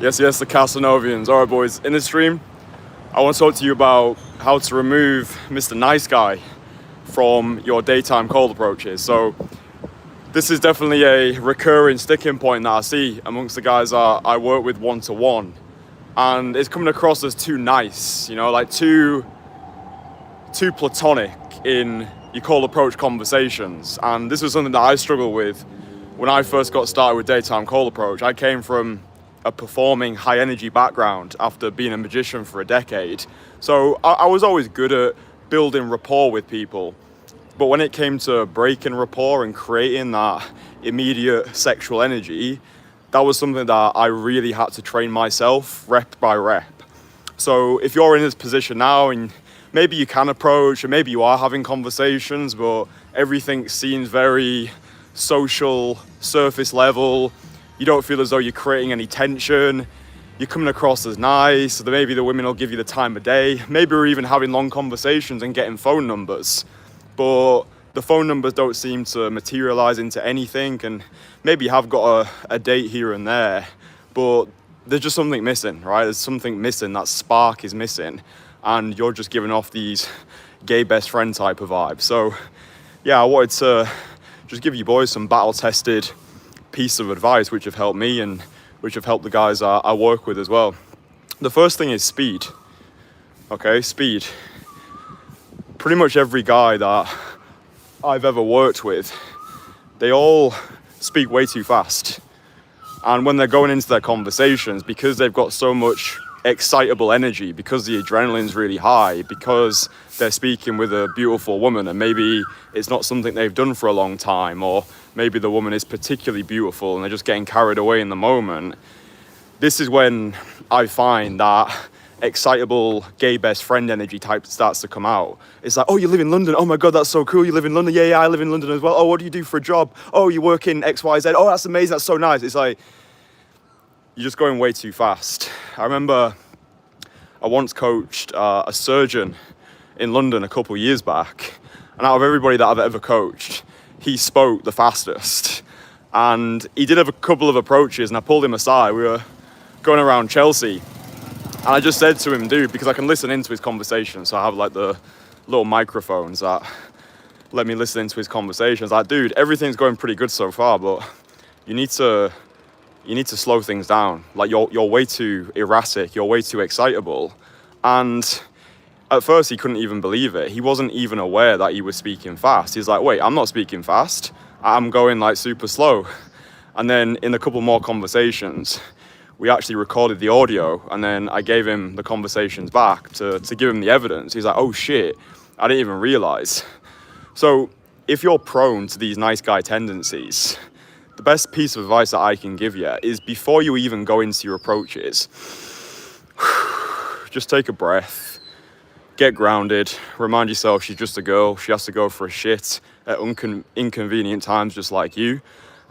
Yes, the Casanovians. All right, boys. In this stream, I want to talk to you about how to remove Mr. Nice Guy from your daytime cold approaches. So this is definitely a recurring sticking point that I see amongst the guys that I work with one-to-one. And it's coming across as too nice, you know, like too platonic in your cold approach conversations. And this was something that I struggled with when I first got started with daytime cold approach. I came from a performing high energy background after being a magician for a decade. So I was always good at building rapport with people. But when it came to breaking rapport and creating that immediate sexual energy, that was something that I really had to train myself rep by rep. So if you're in this position now and maybe you can approach, or maybe you are having conversations, but everything seems very social, surface level, you don't feel as though you're creating any tension, you're coming across as nice, so maybe the women will give you the time of day, maybe we're even having long conversations and getting phone numbers, but the phone numbers don't seem to materialize into anything, and maybe you have got a date here and there, but there's just something missing, right? There's something missing, that spark is missing, and you're just giving off these gay best friend type of vibes. So yeah, I wanted to just give you boys some battle-tested piece of advice which have helped me and which have helped the guys I work with as well. The first thing is speed. Okay, speed. Pretty much every guy that I've ever worked with, they all speak way too fast. And when they're going into their conversations, because they've got so much excitable energy, because the adrenaline's really high, because they're speaking with a beautiful woman and maybe it's not something they've done for a long time, or maybe the woman is particularly beautiful and they're just getting carried away in the moment. This is when I find that excitable gay best friend energy type starts to come out. It's like, oh, you live in London? Oh my God, that's so cool. You live in London? Yeah, I live in London as well. Oh, what do you do for a job? Oh, you work in XYZ. Oh, that's amazing. That's so nice. It's like, you're just going way too fast. I remember I once coached a surgeon in London a couple years back, and out of everybody that I've ever coached, he spoke the fastest. And he did have a couple of approaches, and I pulled him aside. We were going around Chelsea, and I just said to him, dude, because I can listen into his conversation, so I have like the little microphones that let me listen into his conversations. Like, dude, everything's going pretty good so far, but you need to slow things down. Like, you're way too erratic, you're way too excitable. And at first he couldn't even believe it. He wasn't even aware that he was speaking fast. He's like, wait, I'm not speaking fast. I'm going like super slow. And then in a couple more conversations, we actually recorded the audio, and then I gave him the conversations back to give him the evidence. He's like, oh shit, I didn't even realize. So if you're prone to these nice guy tendencies, the best piece of advice that I can give you is, before you even go into your approaches, just take a breath, get grounded, remind yourself she's just a girl, she has to go for a shit at inconvenient times just like you.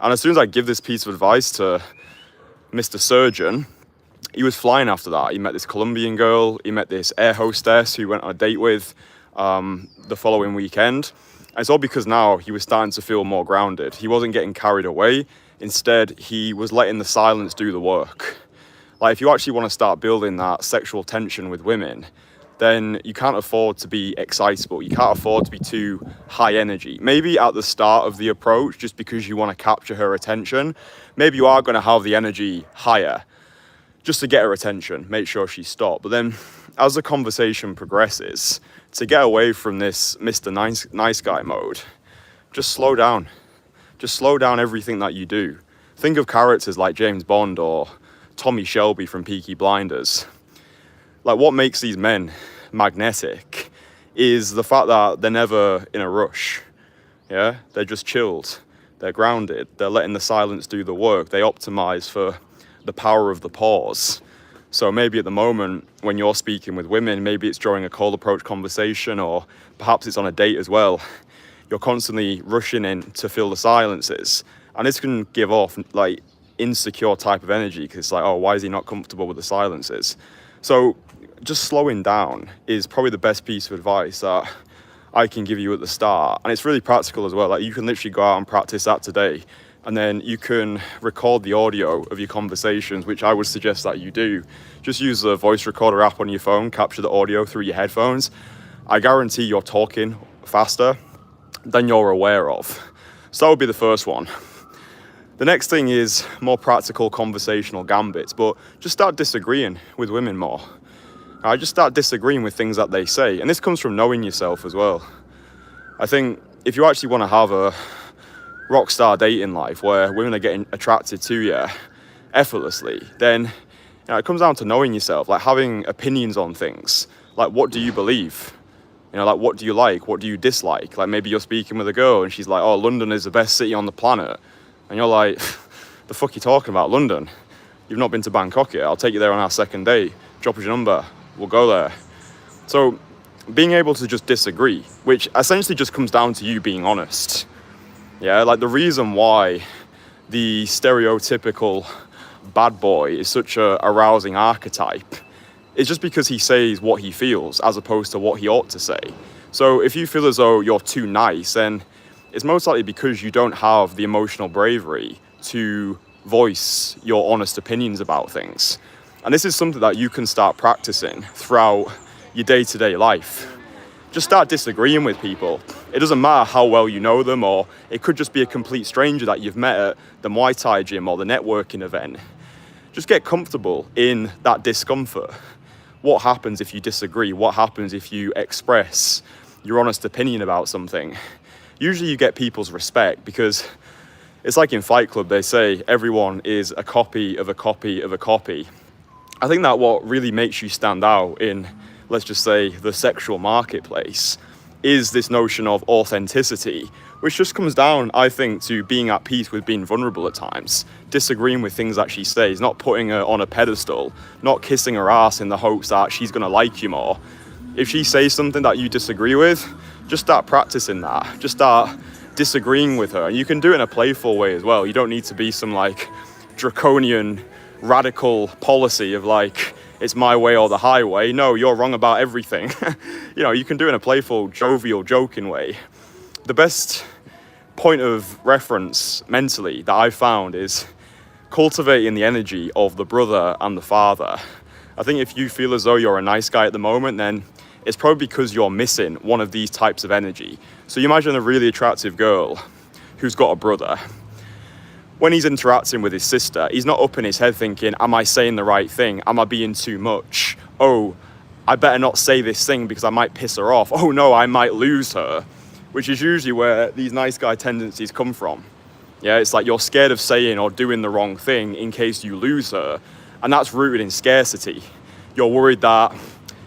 And as soon as I give this piece of advice to Mr. Surgeon, he was flying after that. He met this Colombian girl, he met this air hostess who he went on a date with the following weekend. And it's all because now he was starting to feel more grounded. He wasn't getting carried away. Instead, he was letting the silence do the work. Like, if you actually want to start building that sexual tension with women, then you can't afford to be excitable. You can't afford to be too high energy. Maybe at the start of the approach, just because you want to capture her attention, maybe you are going to have the energy higher just to get her attention, make sure she stopped. But then as the conversation progresses, to get away from this Mr. Nice Guy mode, just slow down. Just slow down everything that you do. Think of characters like James Bond or Tommy Shelby from Peaky Blinders. Like, what makes these men magnetic is the fact that they're never in a rush. Yeah, they're just chilled. They're grounded. They're letting the silence do the work. They optimize for the power of the pause. So maybe at the moment when you're speaking with women, maybe it's during a cold approach conversation, or perhaps it's on a date as well, you're constantly rushing in to fill the silences. And this can give off like insecure type of energy, because it's like, oh, why is he not comfortable with the silences? So just slowing down is probably the best piece of advice that I can give you at the start. And it's really practical as well. Like, you can literally go out and practice that today. and then you can record the audio of your conversations, which I would suggest that you do. Just use the voice recorder app on your phone, capture the audio through your headphones. I guarantee you're talking faster than you're aware of. So that would be the first one. The next thing is more practical conversational gambits, but just start disagreeing with women more. Just start disagreeing with things that they say. And this comes from knowing yourself as well. I think if you actually want to have a rock star dating life where women are getting attracted to you effortlessly, then it comes down to knowing yourself, like having opinions on things. Like, what do you believe? Like, what do you like? What do you dislike? Like, maybe you're speaking with a girl and she's like, oh, London is the best city on the planet. And you're like, the fuck are you talking about, London? You've not been to Bangkok yet. I'll take you there on our second date. Drop us your number. We'll go there. So being able to just disagree, which essentially just comes down to you being honest. Yeah, like the reason why the stereotypical bad boy is such a arousing archetype is just because he says what he feels as opposed to what he ought to say. So if you feel as though you're too nice, then it's most likely because you don't have the emotional bravery to voice your honest opinions about things. And this is something that you can start practicing throughout your day-to-day life. Just start disagreeing with people. It doesn't matter how well you know them, or it could just be a complete stranger that you've met at the Muay Thai gym or the networking event. Just get comfortable in that discomfort. What happens if you disagree? What happens if you express your honest opinion about something? Usually you get people's respect, because it's like in Fight Club, they say everyone is a copy of a copy of a copy. I think that what really makes you stand out in, let's just say, the sexual marketplace is this notion of authenticity, which just comes down, I think, to being at peace with being vulnerable at times, disagreeing with things that she says, not putting her on a pedestal, not kissing her ass in the hopes that she's going to like you more. If she says something that you disagree with, just start practicing that. Just start disagreeing with her. And you can do it in a playful way as well. You don't need to be some like draconian, radical policy of like, it's my way or the highway. No, you're wrong about everything. You can do it in a playful, jovial, joking way. The best point of reference mentally that I've found is cultivating the energy of the brother and the father. I think if you feel as though you're a nice guy at the moment, then it's probably because you're missing one of these types of energy. So you imagine a really attractive girl who's got a brother. When he's interacting with his sister, he's not up in his head thinking, am I saying the right thing? Am I being too much? Oh, I better not say this thing because I might piss her off. Oh no, I might lose her. Which is usually where these nice guy tendencies come from. Yeah, it's like you're scared of saying or doing the wrong thing in case you lose her. And that's rooted in scarcity. You're worried that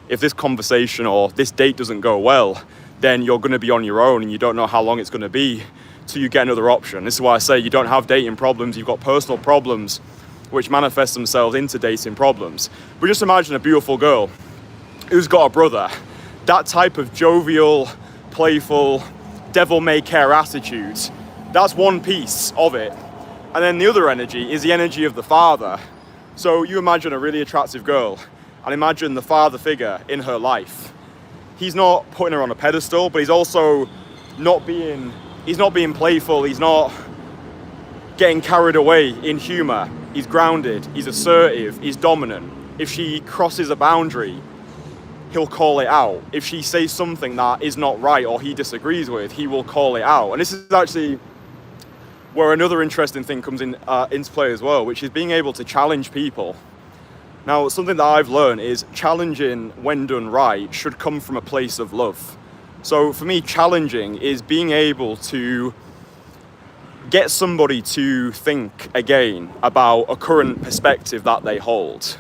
if this conversation or this date doesn't go well, then you're going to be on your own and you don't know how long it's going to be till you get another option. This is why I say you don't have dating problems, you've got personal problems which manifest themselves into dating problems. But just imagine a beautiful girl who's got a brother. That type of jovial, playful, devil-may-care attitude, that's one piece of it. And then the other energy is the energy of the father. So you imagine a really attractive girl and imagine the father figure in her life. He's not putting her on a pedestal, but he's also not being playful, he's not getting carried away in humor. He's grounded, he's assertive, he's dominant. If she crosses a boundary, he'll call it out. If she says something that is not right or he disagrees with, he will call it out. And this is actually where another interesting thing comes into play as well, which is being able to challenge people. Now, something that I've learned is challenging, when done right, should come from a place of love. So for me, challenging is being able to get somebody to think again about a current perspective that they hold.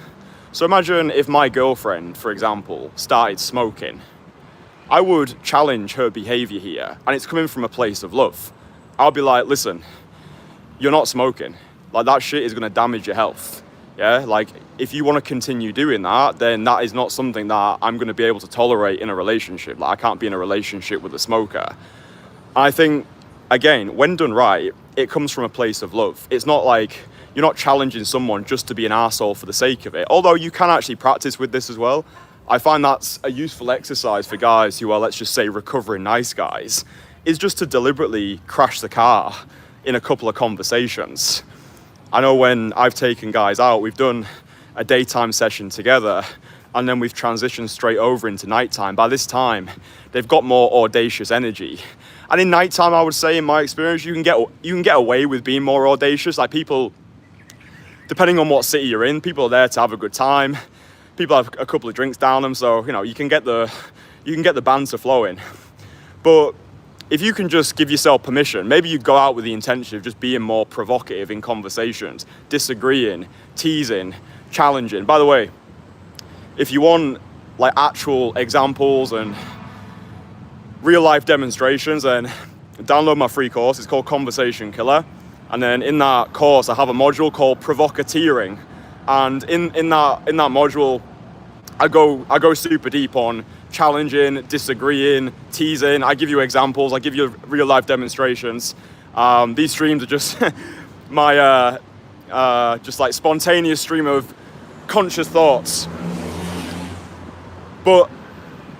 So imagine if my girlfriend, for example, started smoking. I would challenge her behavior here, and it's coming from a place of love. I'll be like, listen, you're not smoking. Like, that shit is gonna damage your health. Yeah, like, if you want to continue doing that, then that is not something that I'm going to be able to tolerate in a relationship. Like, I can't be in a relationship with a smoker. I think, again, when done right, it comes from a place of love. It's not like you're not challenging someone just to be an arsehole for the sake of it. Although you can actually practice with this as well. I find that's a useful exercise for guys who are, let's just say, recovering nice guys, is just to deliberately crash the car in a couple of conversations. I know when I've taken guys out, we've done a daytime session together, and then we've transitioned straight over into nighttime. By this time, they've got more audacious energy. And in nighttime, I would say, in my experience, you can get away with being more audacious. Like, people, depending on what city you're in, people are there to have a good time. People have a couple of drinks down them, so you can get the banter flowing. But if you can just give yourself permission, maybe you go out with the intention of just being more provocative in conversations, disagreeing, teasing, challenging. By the way, if you want like actual examples and real life demonstrations, then download my free course. It's called Conversation Killer. And then in that course, I have a module called Provocateering. And in that module, I go super deep on challenging, disagreeing, teasing. I give you examples. I give you real life demonstrations. These streams are just my just like spontaneous stream of conscious thoughts. But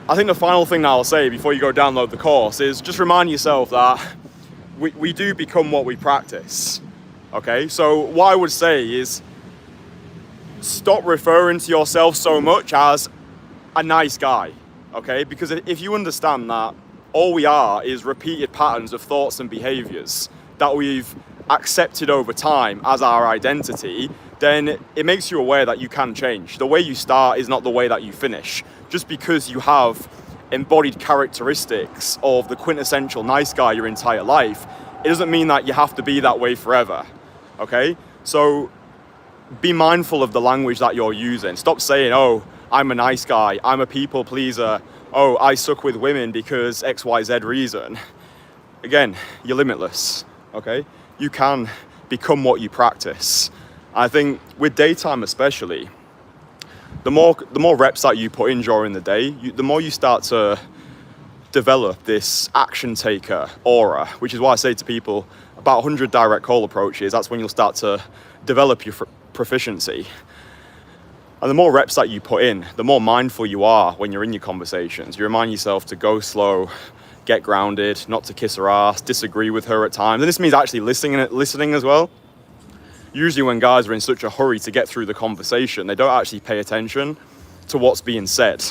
I think the final thing that I'll say before you go download the course is just remind yourself that we do become what we practice. Okay, so what I would say is stop referring to yourself so much as a nice guy. Okay, because if you understand that all we are is repeated patterns of thoughts and behaviors that we've accepted over time as our identity, then it makes you aware that you can change. The way you start is not the way that you finish. Just because you have embodied characteristics of the quintessential nice guy your entire life, it doesn't mean that you have to be that way forever. Okay, so be mindful of the language that you're using. Stop saying, oh, I'm a nice guy, I'm a people pleaser, oh, I suck with women because XYZ reason. Again, you're limitless, okay? You can become what you practice. I think with daytime especially, the more reps that you put in during the day, the more you start to develop this action taker aura, which is why I say to people, about 100 direct call approaches, that's when you'll start to develop your proficiency. And the more reps that you put in, the more mindful you are when you're in your conversations. You remind yourself to go slow, get grounded, not to kiss her ass, disagree with her at times. And this means actually listening as well. Usually when guys are in such a hurry to get through the conversation, they don't actually pay attention to what's being said.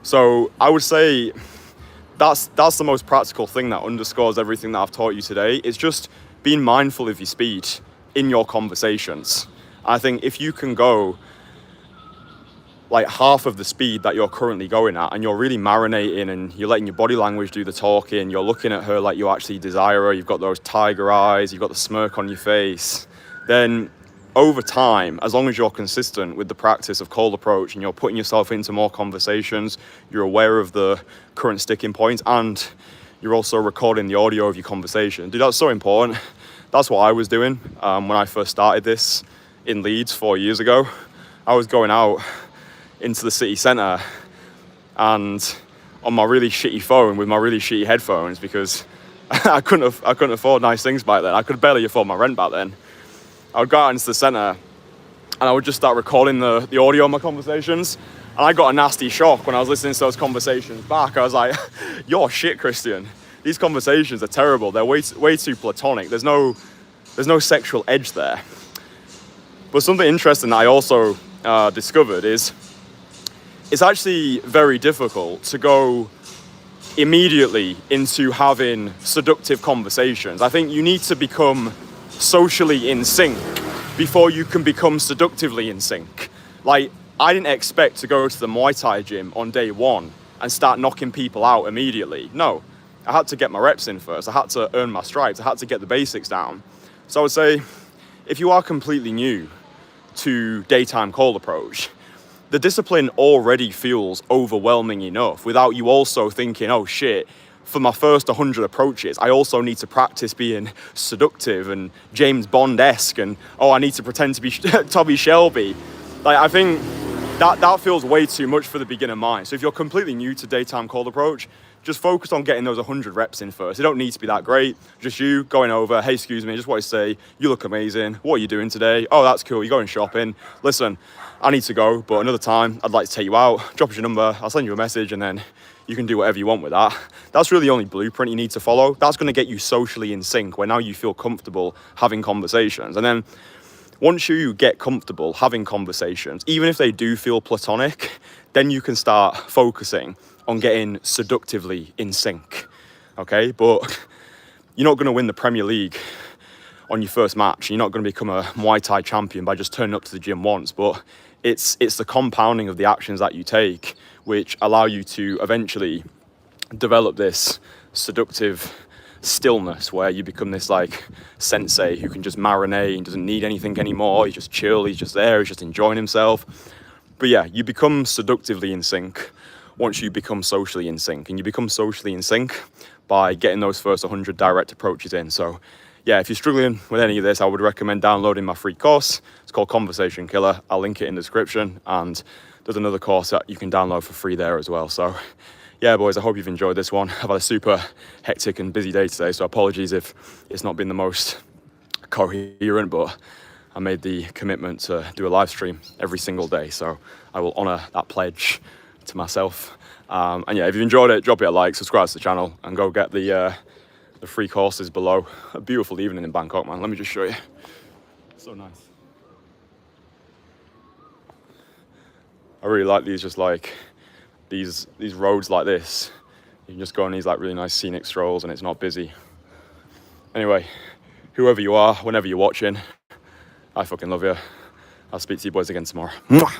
So I would say that's the most practical thing that underscores everything that I've taught you today. It's just being mindful of your speed in your conversations. I think if you can go like half of the speed that you're currently going at, and you're really marinating and you're letting your body language do the talking, you're looking at her like you actually desire her, you've got those tiger eyes, you've got the smirk on your face, then over time, as long as you're consistent with the practice of cold approach and you're putting yourself into more conversations, you're aware of the current sticking points, and you're also recording the audio of your conversation. Dude, that's so important. That's what I was doing when I first started this in Leeds 4 years ago. I was going out into the city centre and on my really shitty phone with my really shitty headphones, because I couldn't afford nice things back then. I could barely afford my rent back then. I would go out into the centre and I would just start recording the audio of my conversations, and I got a nasty shock when I was listening to those conversations back. I was like, you're shit, Kristian. These conversations are terrible. They're way too platonic. There's no sexual edge there. But something interesting that I also discovered is it's actually very difficult to go immediately into having seductive conversations. I think you need to become socially in sync before you can become seductively in sync. Like, I didn't expect to go to the Muay Thai gym on day one and start knocking people out immediately. No, I had to get my reps in first. I had to earn my stripes. I had to get the basics down. So I would say, if you are completely new to daytime cold approach, the discipline already feels overwhelming enough without you also thinking, oh shit, for my first 100 approaches, I also need to practice being seductive and James Bond-esque, and oh, I need to pretend to be Toby Shelby. Like, I think that feels way too much for the beginner mind. So if you're completely new to daytime cold approach, just focus on getting those 100 reps in first. They don't need to be that great. Just you going over, hey, excuse me, just want to say, you look amazing. What are you doing today? Oh, that's cool. You're going shopping. Listen, I need to go, but another time I'd like to take you out. Drop us your number. I'll send you a message, and then you can do whatever you want with that. That's really the only blueprint you need to follow. That's going to get you socially in sync, where now you feel comfortable having conversations. And then once you get comfortable having conversations, even if they do feel platonic, then you can start focusing on getting seductively in sync, okay? But you're not going to win the Premier League on your first match. You're not going to become a Muay Thai champion by just turning up to the gym once, but it's the compounding of the actions that you take which allow you to eventually develop this seductive stillness where you become this like sensei who can just marinate and doesn't need anything anymore. He's just chill, he's just there, he's just enjoying himself. But yeah, you become seductively in sync once you become socially in sync, and you become socially in sync by getting those first 100 direct approaches in. So yeah, if you're struggling with any of this, I would recommend downloading my free course. It's called Conversation Killer. I'll link it in the description, and there's another course that you can download for free there as well. So yeah, boys, I hope you've enjoyed this one. I've had a super hectic and busy day today, so apologies if it's not been the most coherent, but I made the commitment to do a live stream every single day, so I will honour that pledge to myself. And yeah, if you enjoyed it, drop it a like, subscribe to the channel, and go get the free courses below. A beautiful evening in Bangkok, man. Let me just show you. So nice. I really like these, just like these roads like this. You can just go on these like really nice scenic strolls, and it's not busy. Anyway, whoever you are, whenever you're watching, I fucking love you. I'll speak to you boys again tomorrow. Mwah!